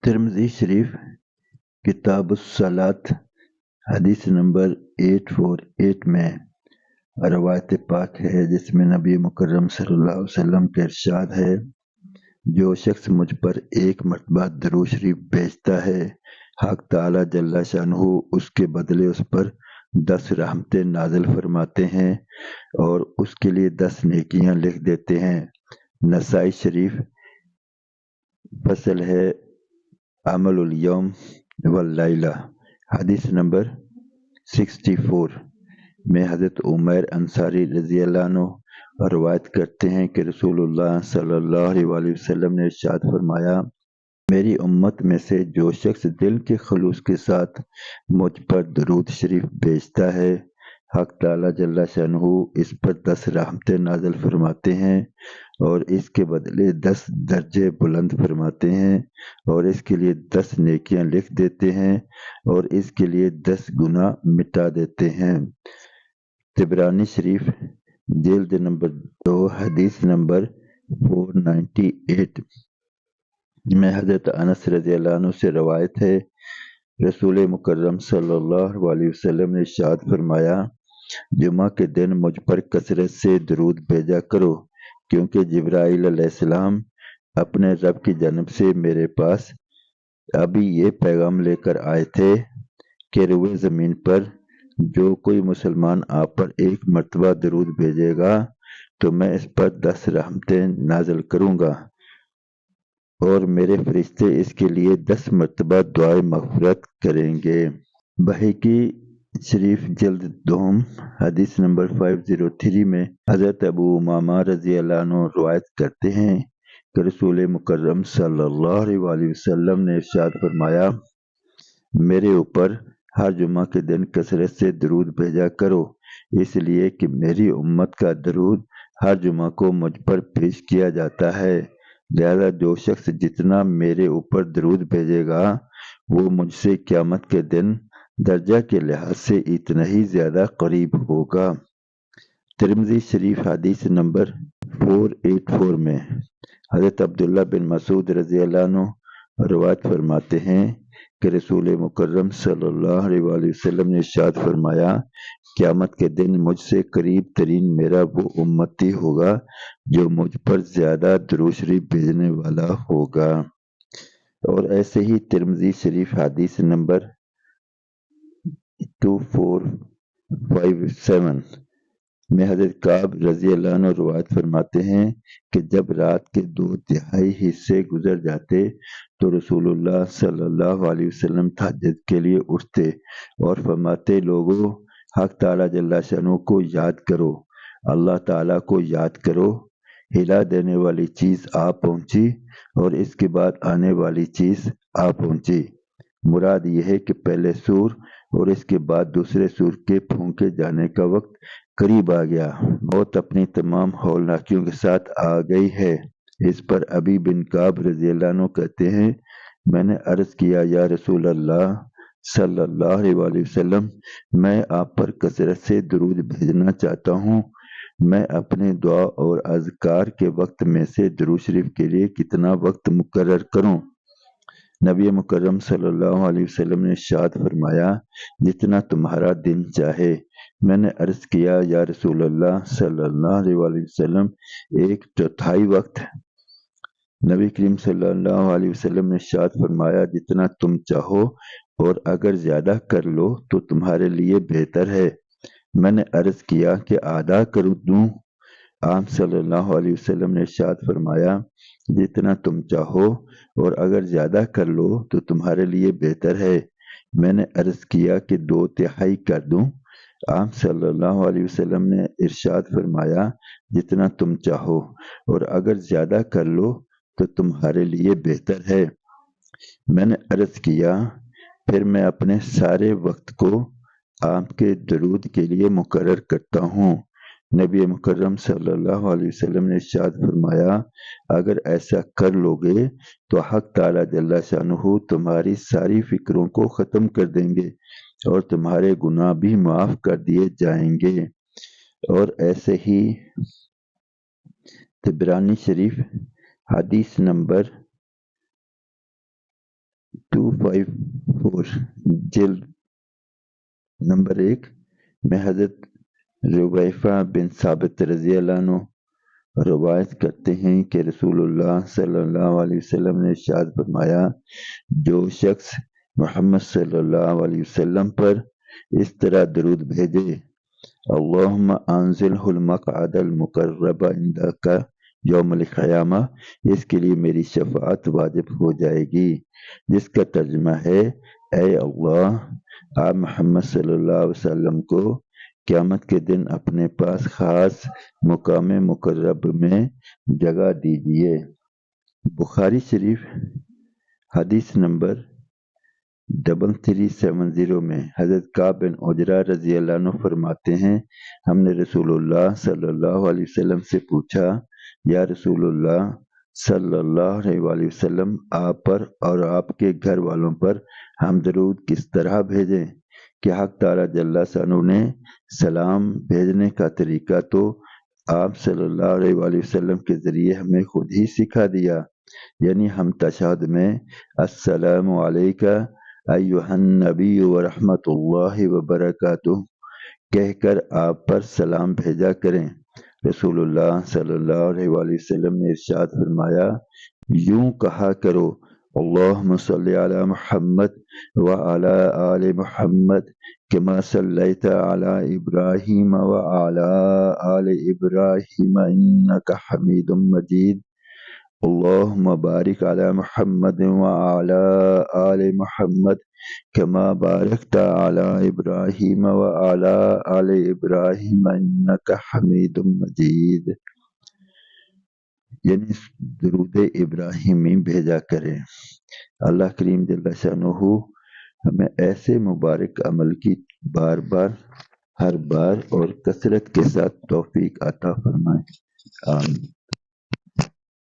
ترمذی شریف کتاب الصلاۃ حدیث نمبر 848 میں روایت پاک ہے جس میں نبی مکرم صلی اللہ علیہ وسلم کا ارشاد ہے، جو شخص مجھ پر ایک مرتبہ درود شریف بھیجتا ہے، حق تعالی جل شانہ اس کے بدلے اس پر 10 رحمتیں نازل فرماتے ہیں اور اس کے لیے 10 نیکیاں لکھ دیتے ہیں۔ نسائی شریف فصل ہے عمل الیوم واللیلہ، حدیث نمبر 64 میں حضرت عمیر انصاری رضی اللہ عنہ روایت کرتے ہیں کہ رسول اللہ صلی اللہ علیہ وسلم نے ارشاد فرمایا، میری امت میں سے جو شخص دل کے خلوص کے ساتھ مجھ پر درود شریف بھیجتا ہے، حق تعالی جل شانہ اس پر 10 رحمتیں نازل فرماتے ہیں اور اس کے بدلے 10 درجے بلند فرماتے ہیں اور اس کے لیے 10 نیکیاں لکھ دیتے ہیں اور اس کے لیے 10 گناہ مٹا دیتے ہیں۔ طبرانی شریف جلد نمبر 2 حدیث نمبر 498 میں حضرت انس رضی اللہ عنہ سے روایت ہے، رسول مکرم صلی اللہ علیہ وسلم نے ارشاد فرمایا، جمعہ کے دن مجھ پر کثرت سے درود بھیجا کرو، کیونکہ جبرائیل علیہ السلام اپنے رب کی جانب سے میرے پاس ابھی یہ پیغام لے کر آئے تھے کہ روئے زمین پر جو کوئی مسلمان آپ پر ایک مرتبہ درود بھیجے گا تو میں اس پر 10 رحمتیں نازل کروں گا اور میرے فرشتے اس کے لیے 10 مرتبہ دعائے مغفرت کریں گے۔ بہقی شریف جلد دوم حدیث نمبر 503 میں حضرت ابو امامہ رضی اللہ عنہ روایت کرتے ہیں کہ رسول مکرم صلی اللہ علیہ وسلم نے ارشاد فرمایا، میرے اوپر ہر جمعہ کے دن کثرت سے درود بھیجا کرو، اس لیے کہ میری امت کا درود ہر جمعہ کو مجھ پر پیش کیا جاتا ہے، لہذا جو شخص جتنا میرے اوپر درود بھیجے گا وہ مجھ سے قیامت کے دن درجہ کے لحاظ سے اتنا ہی زیادہ قریب ہوگا۔ ترمذی شریف حدیث نمبر 484 میں حضرت عبداللہ بن مسعود رضی اللہ عنہ روایت فرماتے ہیں کہ رسول مکرم صلی اللہ علیہ وسلم نے ارشاد فرمایا، قیامت کے دن مجھ سے قریب ترین میرا وہ امتی ہوگا جو مجھ پر زیادہ درود شریف بھیجنے والا ہوگا۔ اور ایسے ہی ترمذی شریف حدیث نمبر 2457 میں حضرت کعب رضی اللہ عنہ روایت فرماتے ہیں کہ جب رات کے 2/3 حصے گزر جاتے تو رسول اللہ صلی اللہ علیہ وسلم تہجد کے لیے اٹھتے اور فرماتے، لوگوں، حق تعالی جل شانہ کو یاد کرو، اللہ تعالی کو یاد کرو، ہلا دینے والی چیز آ پہنچی اور اس کے بعد آنے والی چیز آ پہنچی۔ مراد یہ ہے کہ پہلے سور اور اس کے بعد دوسرے سور کے پھونکے جانے کا وقت قریب آ گیا، موت اپنی تمام ہولناکیوں کے ساتھ آ گئی ہے۔ اس پر ابی بن کعب رضی اللہ عنہ کہتے ہیں، میں نے عرض کیا، یا رسول اللہ صلی اللہ علیہ وسلم، میں آپ پر کثرت سے درود بھیجنا چاہتا ہوں، میں اپنے دعا اور اذکار کے وقت میں سے درود شریف کے لیے کتنا وقت مقرر کروں؟ نبی مکرم صلی اللہ علیہ وسلم نے ارشاد فرمایا، جتنا تمہارا دن چاہے۔ میں نے عرض کیا، یا رسول اللہ صلی اللہ علیہ وسلم، 1/4 وقت؟ نبی کریم صلی اللہ علیہ وسلم نے ارشاد فرمایا، جتنا تم چاہو اور اگر زیادہ کر لو تو تمہارے لیے بہتر ہے۔ میں نے عرض کیا کہ آدھا کر دوں؟ آپ صلی اللہ علیہ وسلم نے ارشاد فرمایا، جتنا تم چاہو اور اگر زیادہ کر لو تو تمہارے لیے بہتر ہے۔ میں نے عرض کیا کہ 2/3 کر دوں؟ آپ صلی اللہ علیہ وسلم نے ارشاد فرمایا، جتنا تم چاہو اور اگر زیادہ کر لو تو تمہارے لیے بہتر ہے۔ میں نے عرض کیا، پھر میں اپنے سارے وقت کو آپ کے درود کے لیے مقرر کرتا ہوں۔ نبی مکرم صلی اللہ علیہ وسلم نے ارشاد فرمایا، اگر ایسا کر لو گے تو حق تعالی جل شانہ تمہاری ساری فکروں کو ختم کر دیں گے اور تمہارے گناہ بھی معاف کر دیے جائیں گے۔ اور ایسے ہی طبرانی شریف حدیث نمبر 254 جلد نمبر 1 میں حضرت ربیفہ بن ثابت رضی اللہ عنہ روایت کرتے ہیں کہ رسول اللہ صلی اللہ علیہ وسلم نے ارشاد فرمایا، جو شخص محمد صلی اللہ علیہ وسلم پر اس طرح درود بھیجے، اللہم انزلہ المقعد المقرب عندک یوم القیامہ، اس کے لیے میری شفاعت واجب ہو جائے گی، جس کا ترجمہ ہے، اے اللہ، آپ محمد صلی اللہ علیہ وسلم کو قیامت کے دن اپنے پاس خاص مقام مقرب میں جگہ دیجیے۔ بخاری شریف حدیث نمبر 3370 میں حضرت کعب بن عجرہ رضی اللہ عنہ فرماتے ہیں، ہم نے رسول اللہ صلی اللہ علیہ وسلم سے پوچھا، یا رسول اللہ صلی اللہ علیہ وسلم، آپ پر اور آپ کے گھر والوں پر ہم درود کس طرح بھیجیں؟ کہ حق تعالیٰ جل شانہ نے سلام بھیجنے کا طریقہ تو آپ صلی اللہ علیہ وسلم کے ذریعے ہمیں خود ہی سکھا دیا، یعنی ہم تشہد میں السلام علیکہ ایھا النبی ورحمۃ اللہ وبرکاتہ کہہ کر آپ پر سلام بھیجا کریں۔ رسول اللہ صلی اللہ علیہ وسلم نے ارشاد فرمایا، یوں کہا کرو، اللہم صلی علی محمد وعلی آل محمد کما صلیت علی ابراہیم وعلی آل ابراہیم انک حمید مجید، اللہم بارک علی محمد وعلی آل محمد کما بارکت علی ابراہیم وعلی آل ابراہیم انک حمید مجید، یعنی درود ابراہیمی بھیجا کریں۔ اللہ کریم جل شانہ ہمیں ایسے مبارک عمل کی بار بار، ہر بار اور کثرت کے ساتھ توفیق عطا فرمائے، آمین۔